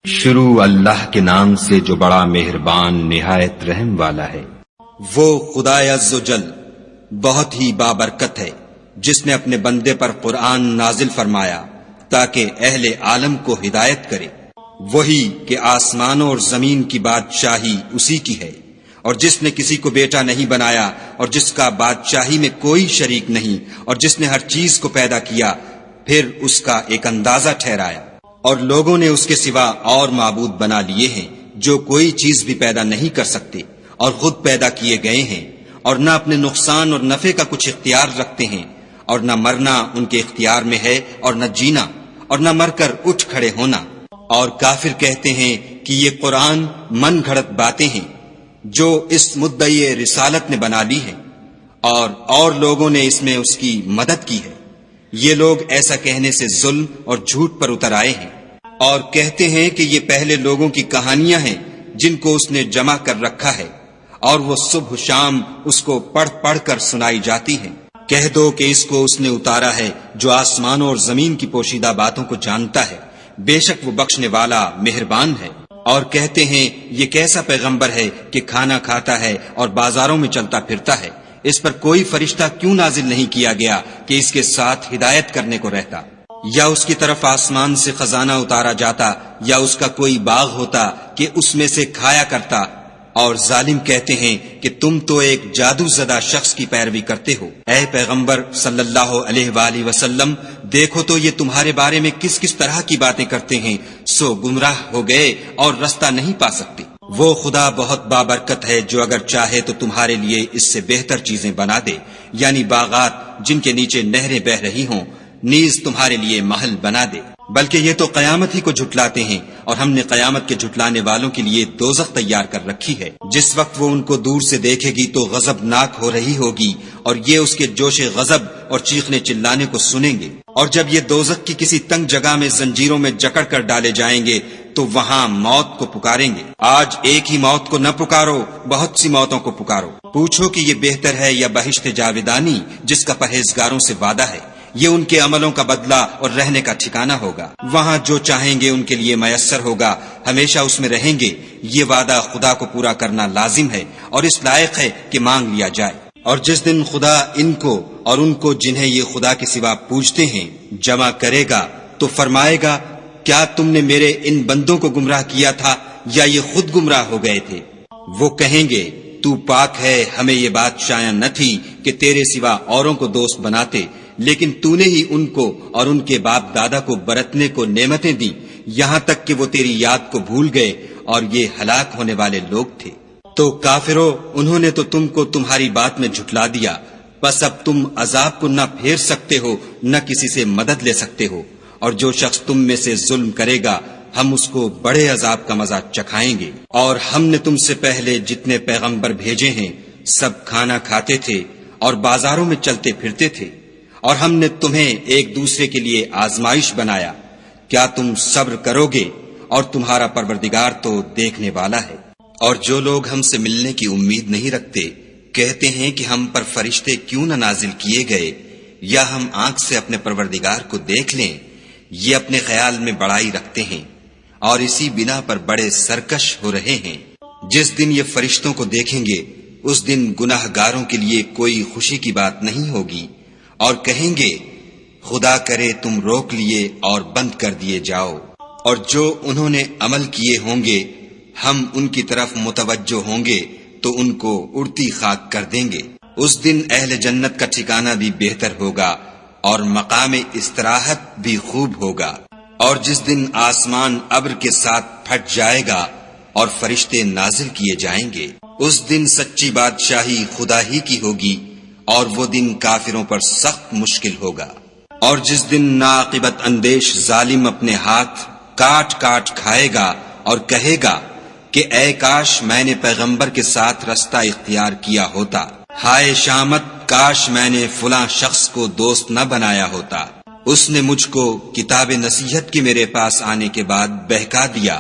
شروع اللہ کے نام سے جو بڑا مہربان نہایت رحم والا ہے۔ وہ خدائے عز و جل بہت ہی بابرکت ہے جس نے اپنے بندے پر قرآن نازل فرمایا تاکہ اہل عالم کو ہدایت کرے۔ وہی کہ آسمانوں اور زمین کی بادشاہی اسی کی ہے، اور جس نے کسی کو بیٹا نہیں بنایا، اور جس کا بادشاہی میں کوئی شریک نہیں، اور جس نے ہر چیز کو پیدا کیا پھر اس کا ایک اندازہ ٹھہرایا۔ اور لوگوں نے اس کے سوا اور معبود بنا لیے ہیں جو کوئی چیز بھی پیدا نہیں کر سکتے اور خود پیدا کیے گئے ہیں، اور نہ اپنے نقصان اور نفع کا کچھ اختیار رکھتے ہیں، اور نہ مرنا ان کے اختیار میں ہے اور نہ جینا، اور نہ مر کر اٹھ کھڑے ہونا۔ اور کافر کہتے ہیں کہ یہ قرآن من گھڑت باتیں ہیں جو اس مدعی رسالت نے بنا لی ہیں، اور لوگوں نے اس میں اس کی مدد کی ہے۔ یہ لوگ ایسا کہنے سے ظلم اور جھوٹ پر اتر آئے ہیں، اور کہتے ہیں کہ یہ پہلے لوگوں کی کہانیاں ہیں جن کو اس نے جمع کر رکھا ہے، اور وہ صبح شام اس کو پڑھ پڑھ کر سنائی جاتی ہیں۔ کہہ دو کہ اس کو اس نے اتارا ہے جو آسمانوں اور زمین کی پوشیدہ باتوں کو جانتا ہے، بے شک وہ بخشنے والا مہربان ہے۔ اور کہتے ہیں یہ کیسا پیغمبر ہے کہ کھانا کھاتا ہے اور بازاروں میں چلتا پھرتا ہے، اس پر کوئی فرشتہ کیوں نازل نہیں کیا گیا کہ اس کے ساتھ ہدایت کرنے کو رہتا؟ یا اس کی طرف آسمان سے خزانہ اتارا جاتا، یا اس کا کوئی باغ ہوتا کہ اس میں سے کھایا کرتا۔ اور ظالم کہتے ہیں کہ تم تو ایک جادو زدہ شخص کی پیروی کرتے ہو۔ اے پیغمبر صلی اللہ علیہ وآلہ وسلم، دیکھو تو یہ تمہارے بارے میں کس کس طرح کی باتیں کرتے ہیں، سو گمراہ ہو گئے اور رستہ نہیں پا سکتے۔ وہ خدا بہت بابرکت ہے جو اگر چاہے تو تمہارے لیے اس سے بہتر چیزیں بنا دے، یعنی باغات جن کے نیچے نہریں بہ رہی ہوں، نیز تمہارے لیے محل بنا دے۔ بلکہ یہ تو قیامت ہی کو جھٹلاتے ہیں، اور ہم نے قیامت کے جھٹلانے والوں کے لیے دوزخ تیار کر رکھی ہے۔ جس وقت وہ ان کو دور سے دیکھے گی تو غضبناک ہو رہی ہوگی، اور یہ اس کے جوش غضب اور چیخنے چلانے کو سنیں گے۔ اور جب یہ دوزخ کی کسی تنگ جگہ میں زنجیروں میں جکڑ کر ڈالے جائیں گے تو وہاں موت کو پکاریں گے۔ آج ایک ہی موت کو نہ پکارو، بہت سی موتوں کو پکارو۔ پوچھو کہ یہ بہتر ہے یا بہشت جاودانی جس کا پرہیزگاروں سے وعدہ ہے؟ یہ ان کے عملوں کا بدلہ اور رہنے کا ٹھکانہ ہوگا۔ وہاں جو چاہیں گے ان کے لیے میسر ہوگا، ہمیشہ اس میں رہیں گے۔ یہ وعدہ خدا کو پورا کرنا لازم ہے اور اس لائق ہے کہ مانگ لیا جائے۔ اور جس دن خدا ان کو اور ان کو جنہیں یہ خدا کے سوا پوجتے ہیں جمع کرے گا تو فرمائے گا، کیا تم نے میرے ان بندوں کو گمراہ کیا تھا یا یہ خود گمراہ ہو گئے تھے؟ وہ کہیں گے، تو پاک ہے، ہمیں یہ بات شایع نہ تھی کہ تیرے سوا اوروں کو دوست بناتے، لیکن تو نے ہی ان کو اور ان کے باپ دادا کو برتنے کو نعمتیں دی، یہاں تک کہ وہ تیری یاد کو بھول گئے، اور یہ ہلاک ہونے والے لوگ تھے۔ تو کافرو، انہوں نے تو تم کو تمہاری بات میں جھٹلا دیا، بس اب تم عذاب کو نہ پھیر سکتے ہو نہ کسی سے مدد لے سکتے ہو، اور جو شخص تم میں سے ظلم کرے گا ہم اس کو بڑے عذاب کا مزہ چکھائیں گے۔ اور ہم نے تم سے پہلے جتنے پیغمبر بھیجے ہیں سب کھانا کھاتے تھے اور بازاروں میں چلتے پھرتے تھے، اور ہم نے تمہیں ایک دوسرے کے لیے آزمائش بنایا۔ کیا تم صبر کرو گے؟ اور تمہارا پروردگار تو دیکھنے والا ہے۔ اور جو لوگ ہم سے ملنے کی امید نہیں رکھتے کہتے ہیں کہ ہم پر فرشتے کیوں نہ نازل کیے گئے، یا ہم آنکھ سے اپنے پروردگار کو دیکھ لیں۔ یہ اپنے خیال میں بڑائی رکھتے ہیں اور اسی بنا پر بڑے سرکش ہو رہے ہیں۔ جس دن یہ فرشتوں کو دیکھیں گے اس دن گناہ گاروں کے لیے کوئی خوشی کی بات نہیں ہوگی، اور کہیں گے، خدا کرے تم روک لیے اور بند کر دیے جاؤ۔ اور جو انہوں نے عمل کیے ہوں گے ہم ان کی طرف متوجہ ہوں گے تو ان کو اڑتی خاک کر دیں گے۔ اس دن اہل جنت کا ٹھکانہ بھی بہتر ہوگا اور مقام استراحت بھی خوب ہوگا۔ اور جس دن آسمان ابر کے ساتھ پھٹ جائے گا اور فرشتے نازل کیے جائیں گے، اس دن سچی بادشاہی خدا ہی کی ہوگی، اور وہ دن کافروں پر سخت مشکل ہوگا۔ اور جس دن ناعاقبت اندیش ظالم اپنے ہاتھ کاٹ کاٹ کھائے گا اور کہے گا کہ اے کاش میں نے پیغمبر کے ساتھ رستہ اختیار کیا ہوتا، ہائے شامت، کاش میں نے فلاں شخص کو دوست نہ بنایا ہوتا، اس نے مجھ کو کتاب نصیحت کے میرے پاس آنے کے بعد بہکا دیا۔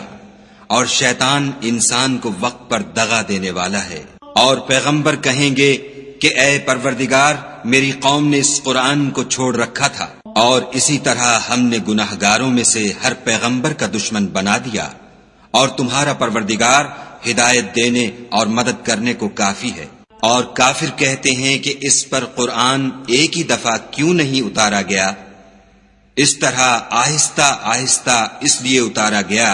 اور شیطان انسان کو وقت پر دغا دینے والا ہے۔ اور پیغمبر کہیں گے کہ اے پروردگار، میری قوم نے اس قرآن کو چھوڑ رکھا تھا، اور اسی طرح ہم نے گناہگاروں میں سے ہر پیغمبر کا دشمن بنا دیا۔ اور تمہارا پروردگار ہدایت دینے اور مدد کرنے کو کافی ہے۔ اور کافر کہتے ہیں کہ اس پر قرآن ایک ہی دفعہ کیوں نہیں اتارا گیا؟ اس طرح آہستہ آہستہ اس لیے اتارا گیا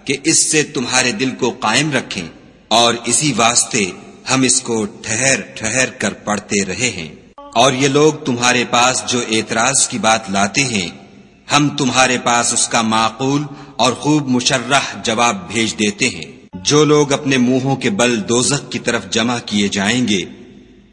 کہ اس سے تمہارے دل کو قائم رکھیں، اور اسی واسطے ہم اس کو ٹھہر ٹھہر کر پڑھتے رہے ہیں۔ اور یہ لوگ تمہارے پاس جو اعتراض کی بات لاتے ہیں، ہم تمہارے پاس اس کا معقول اور خوب مشرح جواب بھیج دیتے ہیں۔ جو لوگ اپنے منہوں کے بل دوزخ کی طرف جمع کیے جائیں گے،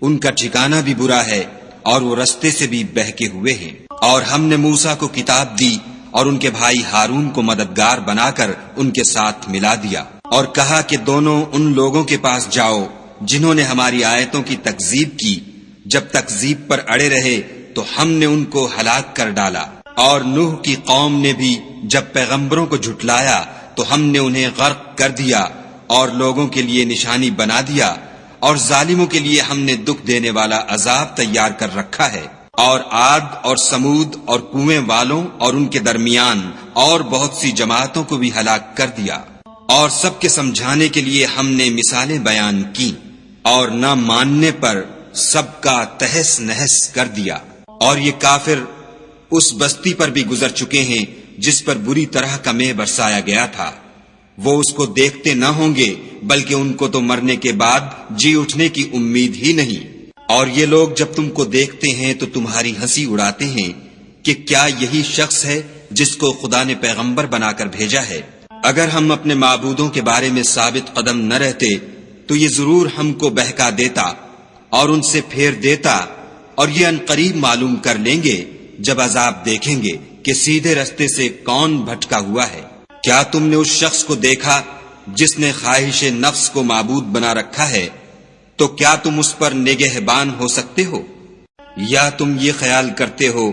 ان کا ٹھکانہ بھی برا ہے اور وہ رستے سے بھی بہکے ہوئے ہیں۔ اور ہم نے موسیٰ کو کتاب دی اور ان کے بھائی ہارون کو مددگار بنا کر ان کے ساتھ ملا دیا، اور کہا کہ دونوں ان لوگوں کے پاس جاؤ جنہوں نے ہماری آیتوں کی تکذیب کی۔ جب تکذیب پر اڑے رہے تو ہم نے ان کو ہلاک کر ڈالا۔ اور نوح کی قوم نے بھی جب پیغمبروں کو جھٹلایا تو ہم نے انہیں غرق کر دیا اور لوگوں کے لیے نشانی بنا دیا، اور ظالموں کے لیے ہم نے دکھ دینے والا عذاب تیار کر رکھا ہے۔ اور عاد اور سمود اور کنویں والوں اور ان کے درمیان اور بہت سی جماعتوں کو بھی ہلاک کر دیا، اور سب کے سمجھانے کے لیے ہم نے مثالیں بیان کی، اور نہ ماننے پر سب کا تہس نہس کر دیا۔ اور یہ کافر اس بستی پر بھی گزر چکے ہیں جس پر بری طرح کا مے برسایا گیا تھا، وہ اس کو دیکھتے نہ ہوں گے بلکہ ان کو تو مرنے کے بعد جی اٹھنے کی امید ہی نہیں۔ اور یہ لوگ جب تم کو دیکھتے ہیں تو تمہاری ہنسی اڑاتے ہیں کہ کیا یہی شخص ہے جس کو خدا نے پیغمبر بنا کر بھیجا ہے؟ اگر ہم اپنے معبودوں کے بارے میں ثابت قدم نہ رہتے تو یہ ضرور ہم کو بہکا دیتا اور ان سے پھیر دیتا، اور یہ عنقریب معلوم کر لیں گے جب عذاب دیکھیں گے کہ سیدھے رستے سے کون بھٹکا ہوا ہے۔ کیا تم نے اس شخص کو دیکھا جس نے خواہش نفس کو معبود بنا رکھا ہے؟ تو کیا تم اس پر نگہبان ہو سکتے ہو؟ یا تم یہ خیال کرتے ہو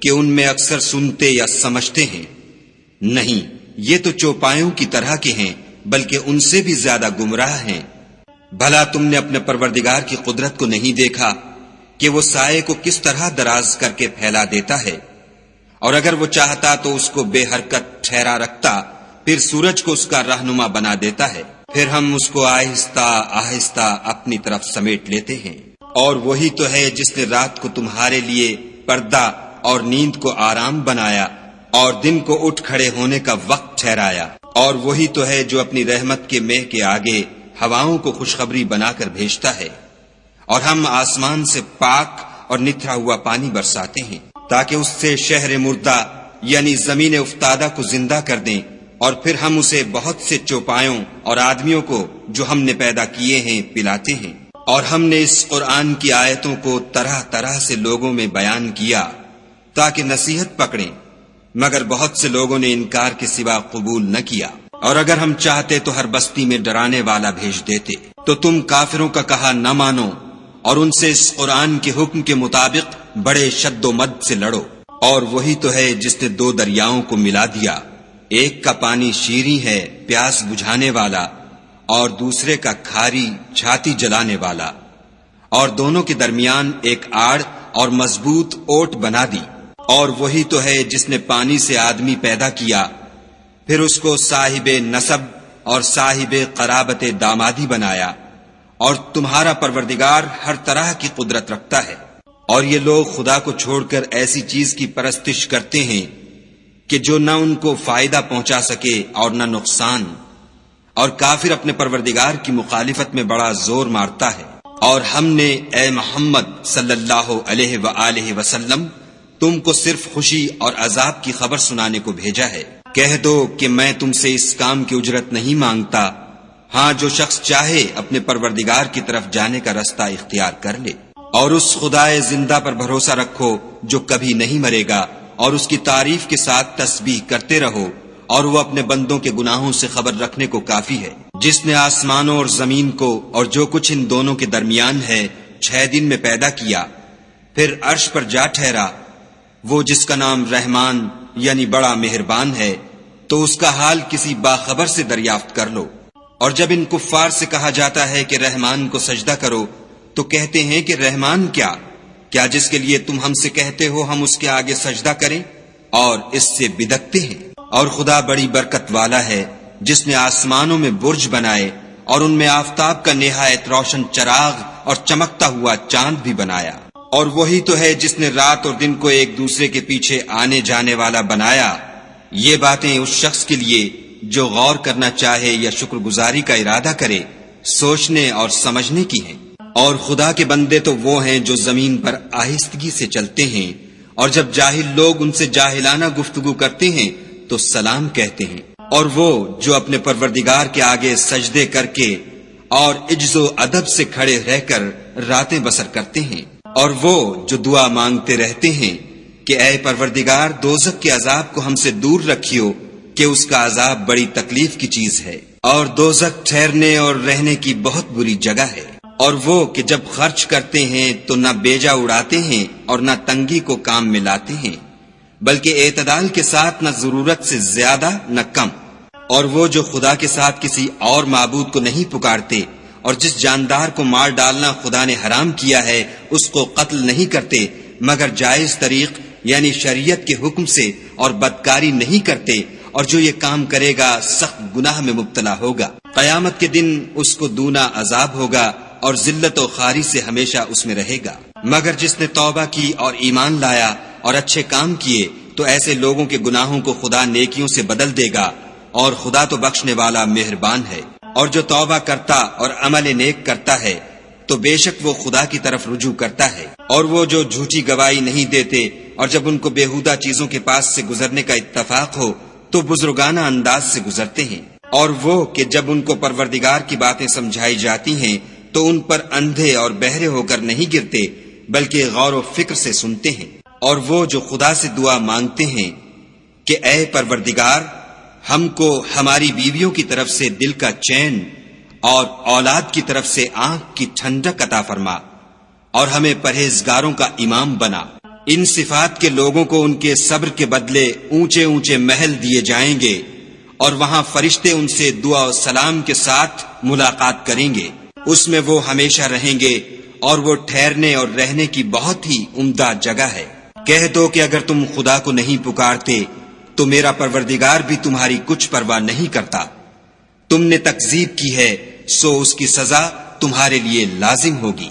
کہ ان میں اکثر سنتے یا سمجھتے ہیں؟ نہیں، یہ تو چوپایوں کی طرح کے ہیں، بلکہ ان سے بھی زیادہ گمراہ ہیں۔ بھلا تم نے اپنے پروردگار کی قدرت کو نہیں دیکھا کہ وہ سائے کو کس طرح دراز کر کے پھیلا دیتا ہے؟ اور اگر وہ چاہتا تو اس کو بے حرکت ٹھہرا رکھتا، پھر سورج کو اس کا رہنما بنا دیتا ہے، پھر ہم اس کو آہستہ آہستہ اپنی طرف سمیٹ لیتے ہیں۔ اور وہی تو ہے جس نے رات کو تمہارے لیے پردہ اور نیند کو آرام بنایا اور دن کو اٹھ کھڑے ہونے کا وقت ٹھہرایا۔ اور وہی تو ہے جو اپنی رحمت کے مہ کے آگے ہواؤں کو خوشخبری بنا کر بھیجتا ہے، اور ہم آسمان سے پاک اور نتھرا ہوا پانی برساتے ہیں تاکہ اس سے شہر مردہ یعنی زمین افتادہ کو زندہ کر دیں، اور پھر ہم اسے بہت سے چوپایوں اور آدمیوں کو جو ہم نے پیدا کیے ہیں پلاتے ہیں۔ اور ہم نے اس قرآن کی آیتوں کو طرح طرح سے لوگوں میں بیان کیا تاکہ نصیحت پکڑیں، مگر بہت سے لوگوں نے انکار کے سوا قبول نہ کیا۔ اور اگر ہم چاہتے تو ہر بستی میں ڈرانے والا بھیج دیتے، تو تم کافروں کا کہا نہ مانو اور ان سے اس قرآن کے حکم کے مطابق بڑے شد و مد سے لڑو۔ اور وہی تو ہے جس نے دو دریاؤں کو ملا دیا، ایک کا پانی شیریں ہے پیاس بجھانے والا، اور دوسرے کا کھاری چھاتی جلانے والا، اور دونوں کے درمیان ایک آڑ اور مضبوط اوٹ بنا دی۔ اور وہی تو ہے جس نے پانی سے آدمی پیدا کیا، پھر اس کو صاحب نسب اور صاحب قرابت دامادی بنایا۔ اور تمہارا پروردگار ہر طرح کی قدرت رکھتا ہے۔ اور یہ لوگ خدا کو چھوڑ کر ایسی چیز کی پرستش کرتے ہیں کہ جو نہ ان کو فائدہ پہنچا سکے اور نہ نقصان، اور کافر اپنے پروردگار کی مخالفت میں بڑا زور مارتا ہے۔ اور ہم نے اے محمد صلی اللہ علیہ وآلہ وسلم تم کو صرف خوشی اور عذاب کی خبر سنانے کو بھیجا ہے۔ کہہ دو کہ میں تم سے اس کام کی اجرت نہیں مانگتا، ہاں جو شخص چاہے اپنے پروردگار کی طرف جانے کا رستہ اختیار کر لے۔ اور اس خدائے زندہ پر بھروسہ رکھو جو کبھی نہیں مرے گا، اور اس کی تعریف کے ساتھ تسبیح کرتے رہو، اور وہ اپنے بندوں کے گناہوں سے خبر رکھنے کو کافی ہے۔ جس نے آسمانوں اور زمین کو اور جو کچھ ان دونوں کے درمیان ہے 6 دن میں پیدا کیا، پھر عرش پر جا ٹھہرا، وہ جس کا نام رحمان یعنی بڑا مہربان ہے، تو اس کا حال کسی باخبر سے دریافت کر لو۔ اور جب ان کفار سے کہا جاتا ہے کہ رحمان کو سجدہ کرو تو کہتے ہیں کہ رحمان کیا جس کے لیے تم ہم سے کہتے ہو ہم اس کے آگے سجدہ کریں، اور اس سے بدکتے ہیں۔ اور خدا بڑی برکت والا ہے، جس نے آسمانوں میں برج بنائے اور ان میں آفتاب کا نہایت روشن چراغ اور چمکتا ہوا چاند بھی بنایا، اور وہی تو ہے جس نے رات اور دن کو ایک دوسرے کے پیچھے آنے جانے والا بنایا۔ یہ باتیں اس شخص کے لیے جو غور کرنا چاہے یا شکر گزاری کا ارادہ کرے سوچنے اور سمجھنے کی ہیں۔ اور خدا کے بندے تو وہ ہیں جو زمین پر آہستگی سے چلتے ہیں، اور جب جاہل لوگ ان سے جاہلانہ گفتگو کرتے ہیں تو سلام کہتے ہیں، اور وہ جو اپنے پروردگار کے آگے سجدے کر کے اور عجز و ادب سے کھڑے رہ کر راتیں بسر کرتے ہیں، اور وہ جو دعا مانگتے رہتے ہیں کہ اے پروردگار دوزخ کے عذاب کو ہم سے دور رکھیو کہ اس کا عذاب بڑی تکلیف کی چیز ہے، اور دوزخ ٹھہرنے اور رہنے کی بہت بری جگہ ہے۔ اور وہ کہ جب خرچ کرتے ہیں تو نہ بیجا اڑاتے ہیں اور نہ تنگی کو کام میں لاتے ہیں، بلکہ اعتدال کے ساتھ نہ ضرورت سے زیادہ نہ کم۔ اور وہ جو خدا کے ساتھ کسی اور معبود کو نہیں پکارتے، اور جس جاندار کو مار ڈالنا خدا نے حرام کیا ہے اس کو قتل نہیں کرتے مگر جائز طریق یعنی شریعت کے حکم سے، اور بدکاری نہیں کرتے، اور جو یہ کام کرے گا سخت گناہ میں مبتلا ہوگا۔ قیامت کے دن اس کو دونا عذاب ہوگا اور ذلت و خواری سے ہمیشہ اس میں رہے گا۔ مگر جس نے توبہ کی اور ایمان لایا اور اچھے کام کیے تو ایسے لوگوں کے گناہوں کو خدا نیکیوں سے بدل دے گا، اور خدا تو بخشنے والا مہربان ہے۔ اور جو توبہ کرتا اور عمل نیک کرتا ہے تو بے شک وہ خدا کی طرف رجوع کرتا ہے۔ اور وہ جو جھوٹی گواہی نہیں دیتے اور جب ان کو بےہودہ چیزوں کے پاس سے گزرنے کا اتفاق ہو تو بزرگانہ انداز سے گزرتے ہیں۔ اور وہ کہ جب ان کو پروردگار کی باتیں سمجھائی جاتی ہیں تو ان پر اندھے اور بہرے ہو کر نہیں گرتے بلکہ غور و فکر سے سنتے ہیں۔ اور وہ جو خدا سے دعا مانگتے ہیں کہ اے پروردگار ہم کو ہماری بیویوں کی طرف سے دل کا چین اور اولاد کی طرف سے آنکھ کی ٹھنڈک عطا فرما، اور ہمیں پرہیزگاروں کا امام بنا۔ ان صفات کے لوگوں کو ان کے صبر کے بدلے اونچے اونچے محل دیے جائیں گے، اور وہاں فرشتے ان سے دعا و سلام کے ساتھ ملاقات کریں گے، اس میں وہ ہمیشہ رہیں گے، اور وہ ٹھہرنے اور رہنے کی بہت ہی عمدہ جگہ ہے۔ کہہ دو کہ اگر تم خدا کو نہیں پکارتے تو میرا پروردگار بھی تمہاری کچھ پرواہ نہیں کرتا۔ تم نے تکذیب کی ہے سو اس کی سزا تمہارے لیے لازم ہوگی۔